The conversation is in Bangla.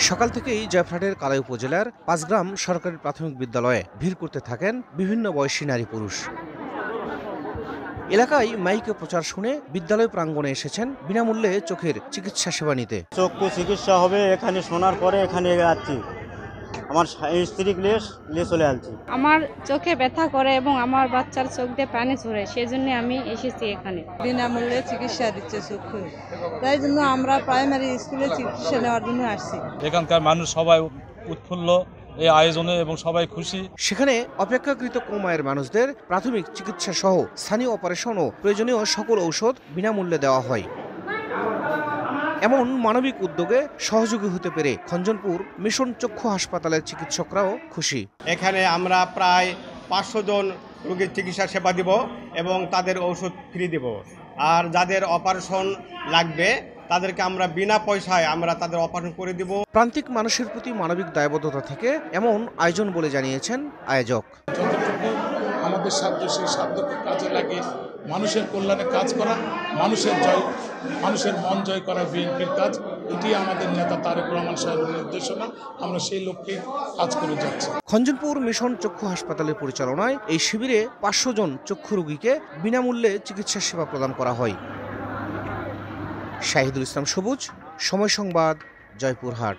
সকাল থেকেই জয়পুরহাটের কালাই উপজেলার পাঁচগ্রাম সরকারি প্রাথমিক বিদ্যালয়ে ভিড় করতে থাকেন বিভিন্ন বয়সী নারী পুরুষ। এলাকায় মাইকে প্রচার শুনে বিদ্যালয় প্রাঙ্গণে এসেছেন বিনামূল্যে চোখের চিকিৎসা সেবা নিতে। চক্ষু চিকিৎসা হবে এখানে শোনার পরে এখানে যাচ্ছি, আমার স্ত্রী নিয়ে চলে আসছি। আমার চোখে ব্যথা করে এবং আমার বাচ্চার চোখ দিয়ে পানি ঝরে, সেজন্য আমি এসেছি এখানে। বিনামূল্যে চিকিৎসা দিচ্ছে চক্ষু, তাই জন্য আমরা প্রাইমারি স্কুলে চিকিৎসা নেওয়ার জন্য আসছি। এখানকার মানুষ সবাই উৎফুল্ল এই আয়োজনে এবং সবাই খুশি। সেখানে অপেক্ষাকৃত কম আয়ের মানুষদের প্রাথমিক চিকিৎসা সহ স্থানীয় অপারেশন ও প্রয়োজনীয় সকল ঔষধ বিনামূল্যে দেওয়া হয়। এমন মানবিক উদ্যোগে সহযোগী হতে পেরে খঞ্জনপুর মিশন চক্ষু হাসপাতালের চিকিৎসকরাও খুশি। এখানে আমরা প্রায় 500 জন রোগীর চিকিৎসা সেবা দিব এবং তাদের ঔষধ ফ্রি দেব। আর যাদের অপারেশন লাগবে তাদেরকে আমরা বিনা পয়সায় আমরা তাদের অপারেশন করে দিব। প্রান্তিক মানুষের প্রতি মানবিক দায়বদ্ধতা থেকে এমন আয়োজন বলে জানিয়েছেন আয়োজক। যতটুকু আমাদের সাধ্য সেই সাধ্যকে কাজে লাগে মানুষের কল্যাণে কাজ করা, মানুষের মন জয় করা বিএনপির কাজ। এটি আমাদের নেতা তারেক রহমান সাহেবের নির্দেশনা, আমরা সেই লক্ষ্যে কাজ করে যাচ্ছি। খঞ্জনপুর মিশন চক্ষু হাসপাতালের পরিচালনায় এই শিবিরে 500 জন চক্ষু রোগীকে বিনামূল্যে চিকিৎসা সেবা প্রদান করা হয়। শাহিদুল ইসলাম সবুজ, সময় সংবাদ, জয়পুরহাট।